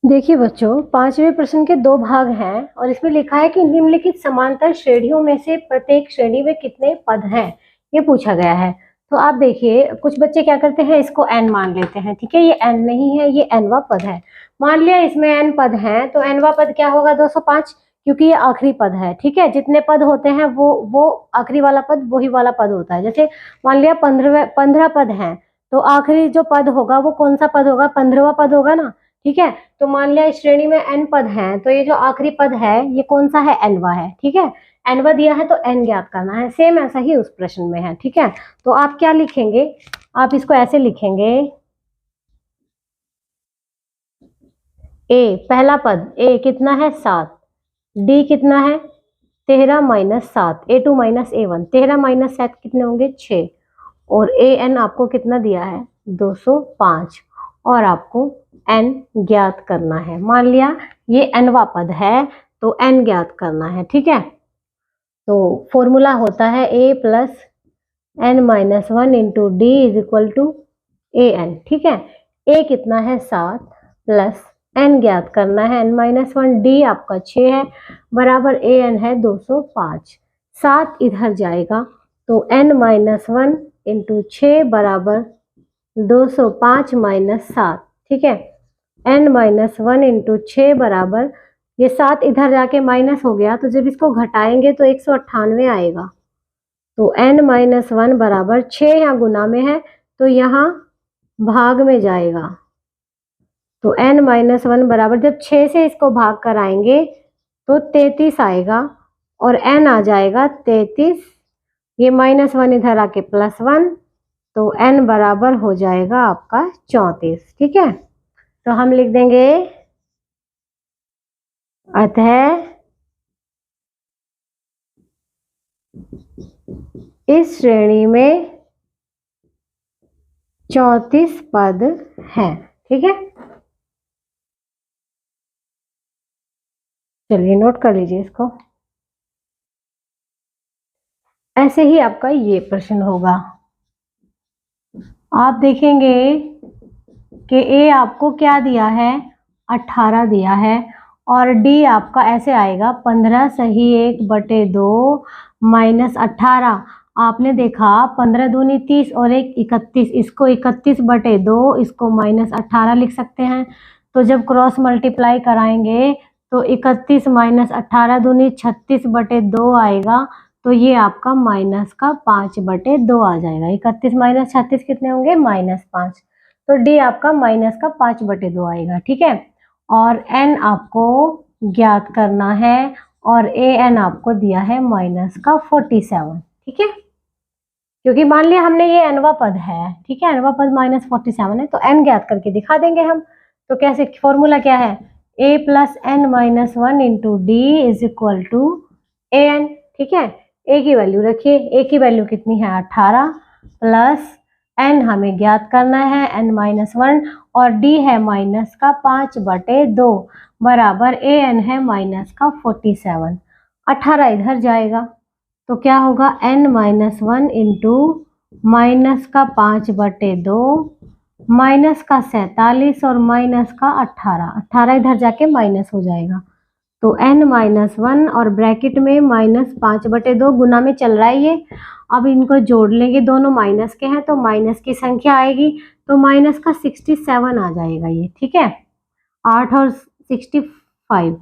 देखिए बच्चों, 5वें प्रश्न के 2 भाग हैं और इसमें लिखा है कि निम्नलिखित समांतर श्रेणियों में से प्रत्येक श्रेणी में कितने पद हैं, ये पूछा गया है। तो आप देखिए, कुछ बच्चे क्या करते हैं, इसको n मान लेते हैं, ठीक है। ये n नहीं है, ये nवां पद है। मान लिया इसमें n पद हैं तो nवां पद क्या होगा 205, क्योंकि ये आखिरी पद है, ठीक है। जितने पद होते हैं वो आखिरी वाला पद वही वाला पद होता है। जैसे मान लिया 15 पद हैं तो आखिरी जो पद होगा वो कौन सा पद होगा, 15वां पद होगा ना, ठीक है। तो मान लिया इस श्रेणी में n पद हैं तो ये जो आखिरी पद है ये कौन सा है, nवां है, ठीक है। nवां दिया है तो n ज्ञात करना है। सेम ऐसा ही उस प्रश्न में है, ठीक है। तो आप क्या लिखेंगे, आप इसको ऐसे लिखेंगे, a पहला पद, a कितना है 7, d कितना है 13 minus 7, a2 minus a1, 13 minus 7 कितने होंगे 6, और an आपको कितना दिया है 205 और आपको n ज्ञात करना है। मान लिया ये nवां पद है तो n ज्ञात करना है, ठीक है। तो फॉर्मूला होता है a plus n minus one into d is equal to a n, ठीक है। a कितना है 7 प्लस n ज्ञात करना है n माइनस वन, डी आपका 6 है बराबर ए एन है 205। 7 इधर जाएगा तो n माइनस वन इंटू 6 बराबर 205 माइनस 7, ठीक है। n माइनस वन इंटू 6 बराबर, ये 7 इधर जाके माइनस हो गया तो जब इसको घटाएंगे तो 198 आएगा। तो n माइनस वन बराबर 6 यहाँ गुना में है तो यहाँ भाग में जाएगा। तो n माइनस वन बराबर, जब 6 से इसको भाग कर आएंगे तो 33 आएगा और n आ जाएगा 33, ये माइनस वन इधर आके प्लस वन, तो n बराबर हो जाएगा आपका 34, ठीक है। तो हम लिख देंगे अतः इस श्रेणी में 34 पद हैं, ठीक है। चलिए नोट कर लीजिए इसको। ऐसे ही आपका ये प्रश्न होगा। आप देखेंगे कि ए आपको क्या दिया है 18 दिया है और डी आपका ऐसे आएगा 15 सही 1/2 माइनस 18। आपने देखा 15 दूनी 30 और 1 31, इसको 31/2, इसको माइनस 18 लिख सकते हैं। तो जब क्रॉस मल्टीप्लाई कराएंगे तो 31 माइनस 18 दूनी 36/2 आएगा। तो ये आपका माइनस का 5/2 आ जाएगा। 31 माइनस 36 कितने होंगे, -5। तो डी आपका माइनस का 5/2 आएगा, ठीक है। और n आपको ज्ञात करना है और ए एन आपको दिया है माइनस का 47, ठीक है। क्योंकि मान लिया हमने ये nवां पद है, ठीक है, nवां पद -47 है तो n ज्ञात करके दिखा देंगे हम। तो कैसे, फॉर्मूला क्या है, a plus n minus one into d is equal to a n, ठीक है। ए की वैल्यू रखिए, ए की वैल्यू कितनी है 18 प्लस एन हमें ज्ञात करना है n-1 और डी है माइनस का 5/2 बराबर ए एन है माइनस का 47। 18 इधर जाएगा तो क्या होगा n-1 इंटू माइनस का 5/2 माइनस का 47 और माइनस का 18 इधर जाके माइनस हो जाएगा तो n-1 और ब्रैकेट में -5/2 गुना में चल रहा है ये। अब इनको जोड़ लेंगे, दोनों माइनस के हैं तो माइनस की संख्या आएगी तो माइनस का 67 आ जाएगा ये, ठीक है। 8 और 65,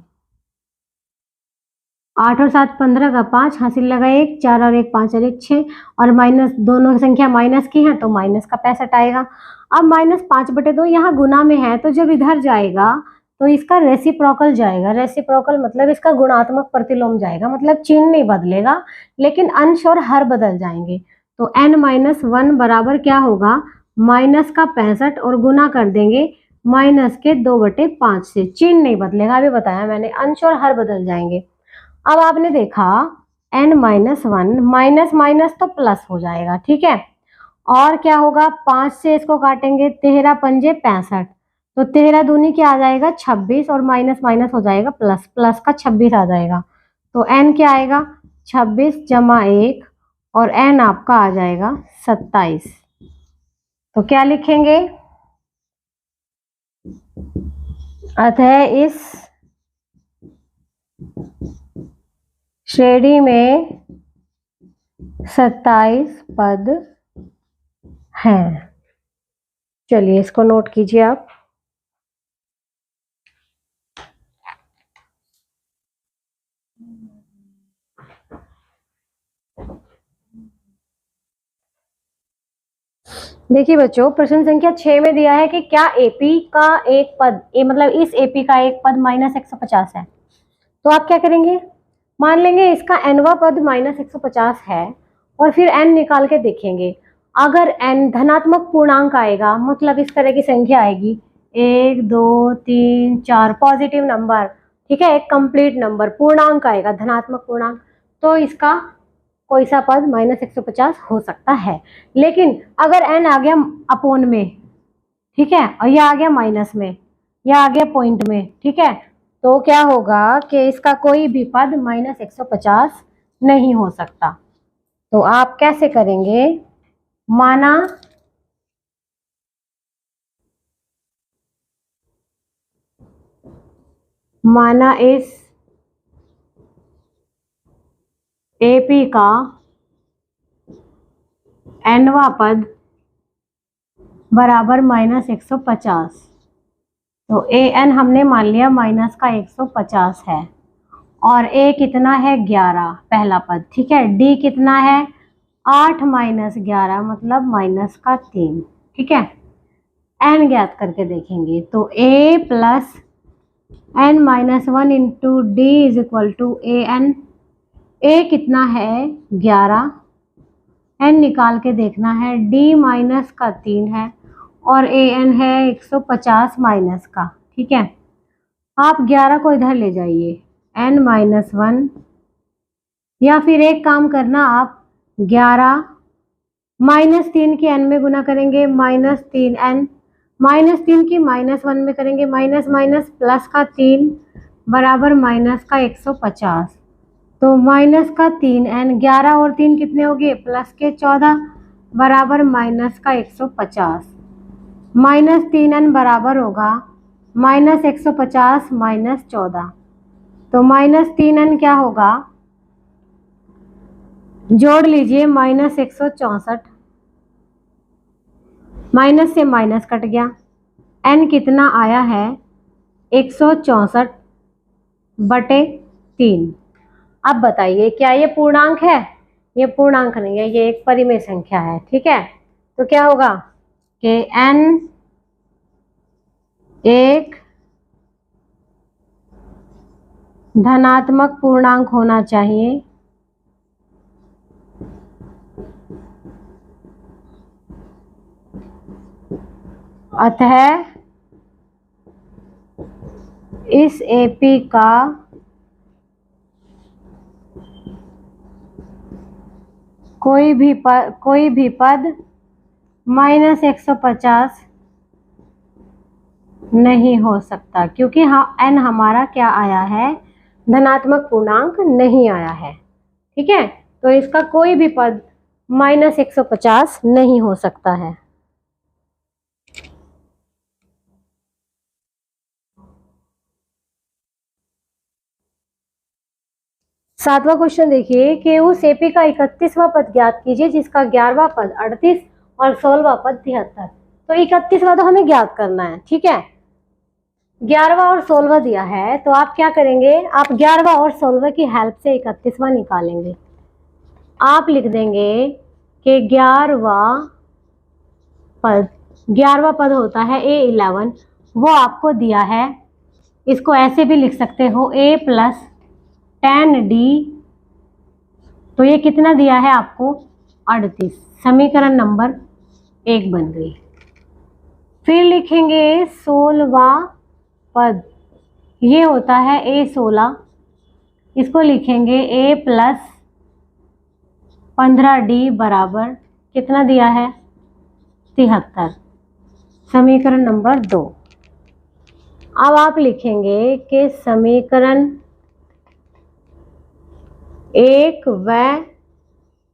8 और 7 15 का 5 हासिल लगा 1, 4 और 1 5 और 1 6 और माइनस दोनों संख्या माइनस की है तो माइनस का 65 आएगा। अब -5/2 यहाँ गुना में है तो जब इधर जाएगा तो इसका रेसिप्रोकल जाएगा। रेसिप्रोकल मतलब इसका गुणात्मक प्रतिलोम जाएगा, मतलब चिन्ह नहीं बदलेगा लेकिन अंश और हर बदल जाएंगे। तो n-1 बराबर क्या होगा माइनस का 65 और गुना कर देंगे माइनस के 2/5 से, चिन्ह नहीं बदलेगा, अभी बताया मैंने, अंश और हर बदल जाएंगे। अब आपने देखा n-1 माइनस माइनस तो प्लस हो जाएगा, ठीक है। और क्या होगा 5 से इसको काटेंगे 13 पंजे 65 तो 13 दूनी क्या आ जाएगा 26 और माइनस माइनस हो जाएगा प्लस, प्लस का 26 आ जाएगा तो n क्या आएगा 26 जमा 1 और n आपका आ जाएगा 27। तो क्या लिखेंगे अतः इस श्रेणी में 27 पद हैं। चलिए इसको नोट कीजिए आप। देखिए बच्चों, प्रश्न संख्या 6 में दिया है कि क्या एपी का एक पद मतलब इस एपी का एक पद -150 है। तो आप क्या करेंगे, मान लेंगे इसका nवा पद -150 है और फिर n निकाल के देखेंगे। अगर n धनात्मक पूर्णांक आएगा मतलब इस तरह की संख्या आएगी 1 2 3 4 पॉजिटिव नंबर, ठीक है, एक कंप्लीट नंबर पूर्णांक आएगा धनात्मक पूर्णांक, तो इसका कोई सा पद -150 हो सकता है। लेकिन अगर n आ गया अपोन में, ठीक है, और यह आ गया माइनस में, यह आ गया पॉइंट में, ठीक है, तो क्या होगा कि इसका कोई भी पद -150 नहीं हो सकता। तो आप कैसे करेंगे, माना इस एपी का nवा पद बराबर -150, तो an हमने मान लिया माइनस का 150 है और a कितना है 11 पहला पद, ठीक है, d कितना है 8 - 11 मतलब माइनस का 3, ठीक है। n ज्ञात करके देखेंगे तो a plus n-1 into d is equal to an। a कितना है 11, n निकाल के देखना है, d माइनस का 3 है और an है 150 माइनस का, ठीक है। आप 11 को इधर ले जाइए n-1 या फिर एक काम करना आप 11 -3 की n में गुना करेंगे -3n, -3 की -1 में करेंगे माइनस माइनस प्लस का 3 बराबर माइनस का 150, तो माइनस का 3n, 11 और 3 कितने हो गए प्लस के 14 बराबर माइनस का 150, -3n बराबर होगा -150 -14, तो -3n क्या होगा, जोड़ लीजिए -164, माइनस से माइनस कट गया, n कितना आया है 164/3। अब बताइए क्या ये पूर्णांक है, ये पूर्णांक नहीं है, ये एक परिमेय संख्या है, ठीक है। तो क्या होगा कि n एक धनात्मक पूर्णांक होना चाहिए अतः इस एपी का कोई भी पद माइनस 150 नहीं हो सकता, क्योंकि हाँ n हमारा क्या आया है, धनात्मक पूर्णांक नहीं आया है। ठीक है, तो इसका कोई भी पद माइनस 150 नहीं हो सकता है। सातवां क्वेश्चन देखिए कि उस एपी का 31वां पद ज्ञात कीजिए जिसका 11वां पद 38 और 16वां पद 73। तो 31वां तो हमें ज्ञात करना है। ठीक है, 11वां और 16वां दिया है, तो आप क्या करेंगे, आप 11वां और 16वां की हेल्प से 31वां निकालेंगे। आप लिख देंगे कि 11वां पद होता है A11, वो आपको दिया है। इसको ऐसे भी लिख सकते हो A प्लस 10D, तो ये कितना दिया है आपको, 38। समीकरण नंबर 1 बन गई। फिर लिखेंगे 16वां पद, ये होता है A16, इसको लिखेंगे A प्लस 15D बराबर कितना दिया है, 73। समीकरण नंबर 2। अब आप लिखेंगे कि समीकरण 1 व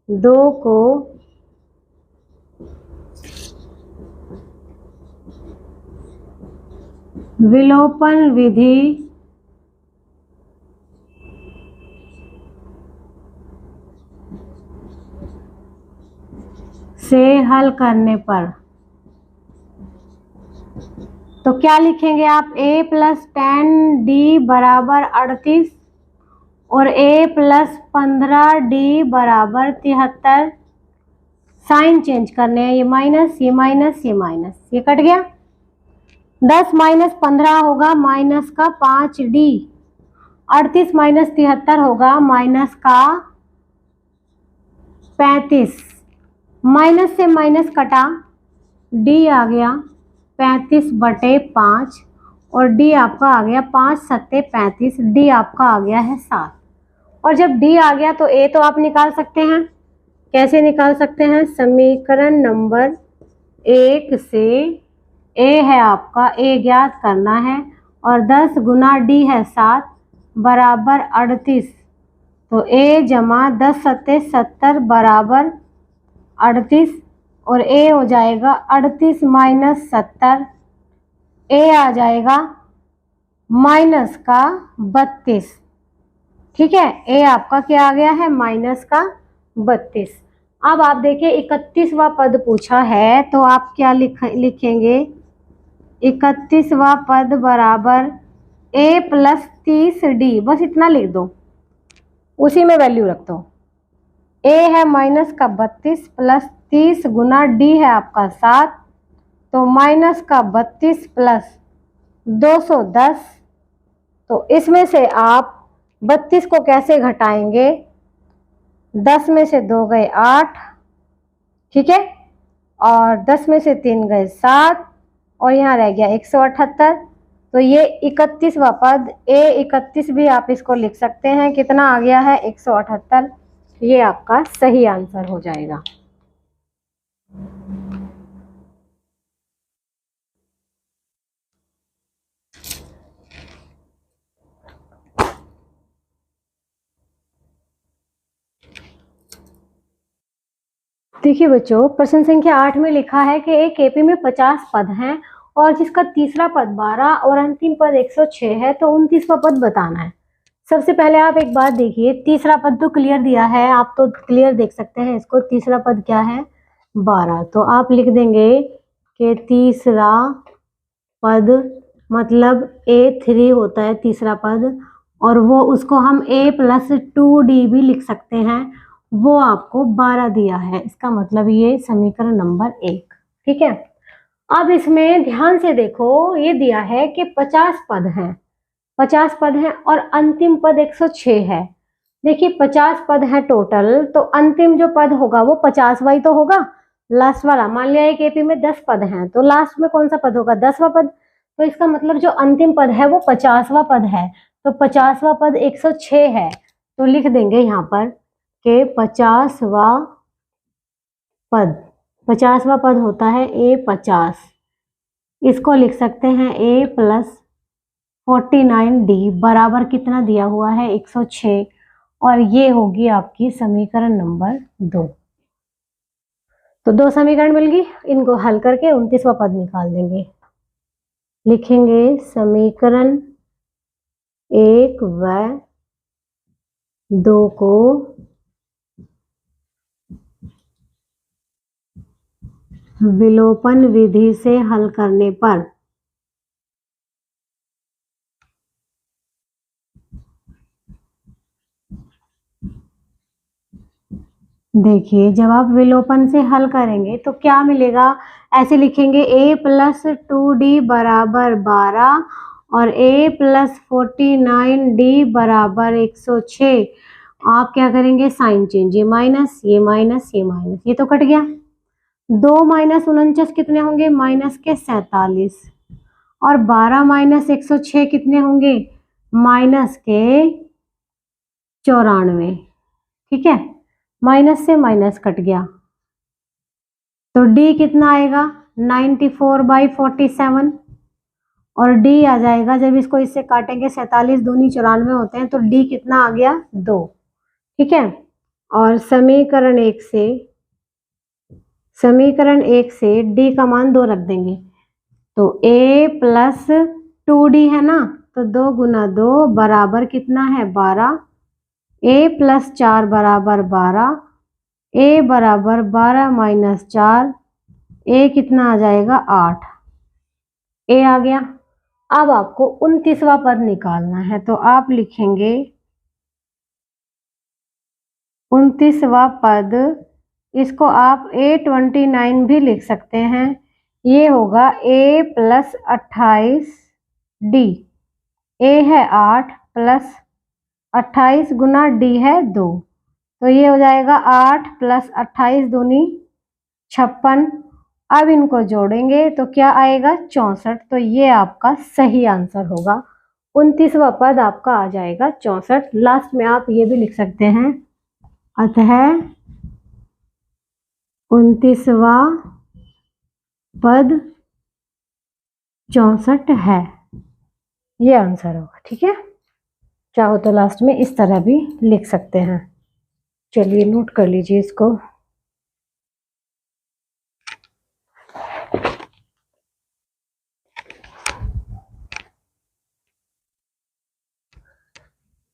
2 को विलोपन विधि से हल करने पर, तो क्या लिखेंगे आप, A प्लस 10D बराबर 38 और A प्लस 15D बराबर 73। साइन चेंज करने हैं, ये माइनस ये माइनस ये माइनस, ये कट गया। 10 माइनस 15 होगा माइनस का 5D, 38 माइनस 73 होगा माइनस का 35। माइनस से माइनस कटा, D आ गया 35/5 और D आपका आ गया 5 सत्ते 35, D आपका आ गया है 7। और जब D आ गया तो A तो आप निकाल सकते हैं। कैसे निकाल सकते हैं, समीकरण नंबर 1 से A है आपका, A ज्ञात करना है, और 10 गुना D है 7 बराबर 38, तो A जमा 10 सत्ते 70 बराबर 38, और A हो जाएगा 38 माइनस 70, A आ जाएगा माइनस का 32। ठीक है, A आपका क्या आ गया है, माइनस का 32। अब आप देखिए 31वां पद पूछा है, तो आप क्या लिखेंगे, 31वां पद बराबर A प्लस 30D, बस इतना लिख दो, उसी में वैल्यू रख दो। A है माइनस का 32 प्लस 30 गुना D है आपका 7, तो माइनस का 32 प्लस 210। तो इसमें से आप 32 को कैसे घटाएंगे, 10 में से 2 गए 8, ठीक है, और 10 में से 3 गए 7, और यहाँ रह गया 178। तो ये 31वां पद A31 भी आप इसको लिख सकते हैं, कितना आ गया है, 178। ये आपका सही आंसर हो जाएगा। देखिए बच्चों, प्रश्न संख्या 8 में लिखा है कि एक एपी में 50 पद हैं और जिसका तीसरा पद 12 और अंतिम पद 106 है, तो 29वां पद बताना है। सबसे पहले आप एक बात देखिए, तीसरा पद तो क्लियर दिया है, आप तो क्लियर देख सकते हैं इसको। तीसरा पद क्या है, 12, तो आप लिख देंगे कि तीसरा पद मतलब A3 होता है तीसरा पद, और वो उसको हम A प्लस 2D भी लिख सकते हैं, वो आपको 12 दिया है। इसका मतलब ये समीकरण नंबर 1। ठीक है, अब इसमें ध्यान से देखो, ये दिया है कि 50 पद हैं, 50 पद हैं और अंतिम पद 106 है। देखिए 50 पद है टोटल, तो अंतिम जो पद होगा वो 50वां ही तो होगा, लास्ट वाला। मान लिया एक एपी में 10 पद हैं, तो लास्ट में कौन सा पद होगा, 10वां पद। तो इसका मतलब जो अंतिम पद है वो 50वां पद है, तो 50वां पद 106 है, तो लिख देंगे यहाँ पर कि 50वां पद, 50वां पद होता है A50। इसको लिख सकते हैं A प्लस 49D बराबर कितना दिया हुआ है 106, और ये होगी आपकी समीकरण नंबर 2। तो 2 समीकरण मिल गई, इनको हल करके 29वां पद निकाल देंगे। लिखेंगे समीकरण 1 व 2 को विलोपन विधि से हल करने पर देखिए, जब आप विलोपन से हल करेंगे तो क्या मिलेगा, ऐसे लिखेंगे A प्लस 2D बराबर 12 और A प्लस 49D बराबर 106। आप क्या करेंगे, साइन चेंज, ये माइनस ये माइनस ये माइनस, ये तो कट गया। 2 माइनस 49 कितने होंगे, माइनस के 47, और 12 माइनस 106 कितने होंगे, माइनस के 94। ठीक है, माइनस से माइनस कट गया, तो D कितना आएगा 94/47, और D आ जाएगा, जब इसको इससे काटेंगे 47 दूनी 94 होते हैं, तो D कितना आ गया 2। ठीक है, और समीकरण 1 से D का मान 2 रख देंगे, तो A प्लस 2D है ना, तो 2 गुना 2 बराबर कितना है 12, A प्लस 4 बराबर 12, A बराबर 12 माइनस 4, A कितना आ जाएगा 8, A आ गया। अब आपको 29वां पद निकालना है, तो आप लिखेंगे 29वां पद, इसको आप A29 भी लिख सकते हैं, ये होगा A प्लस 28D, A है 8 प्लस 28 गुना D है 2, तो ये हो जाएगा 8 प्लस 28 दूनी 56। अब इनको जोड़ेंगे तो क्या आएगा 64, तो ये आपका सही आंसर होगा। 29वां पद आपका आ जाएगा 64। लास्ट में आप ये भी लिख सकते हैं, अतः 29वां पद 64 है, ये आंसर होगा। ठीक है, चाहो तो लास्ट में इस तरह भी लिख सकते हैं। चलिए नोट कर लीजिए इसको।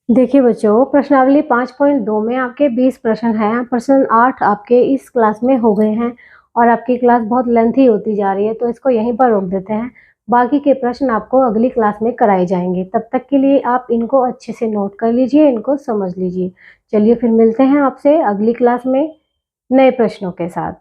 देखिए बच्चों, प्रश्नावली 5.2 में आपके 20 प्रश्न हैं। प्रश्न 8 आपके इस क्लास में हो गए हैं, और आपकी क्लास बहुत लेंथी होती जा रही है, तो इसको यहीं पर रोक देते हैं। बाकी के प्रश्न आपको अगली क्लास में कराए जाएंगे। तब तक के लिए आप इनको अच्छे से नोट कर लीजिए, इनको समझ लीजिए। चलिए फिर मिलते हैं आपसे अगली क्लास में नए प्रश्नों के साथ।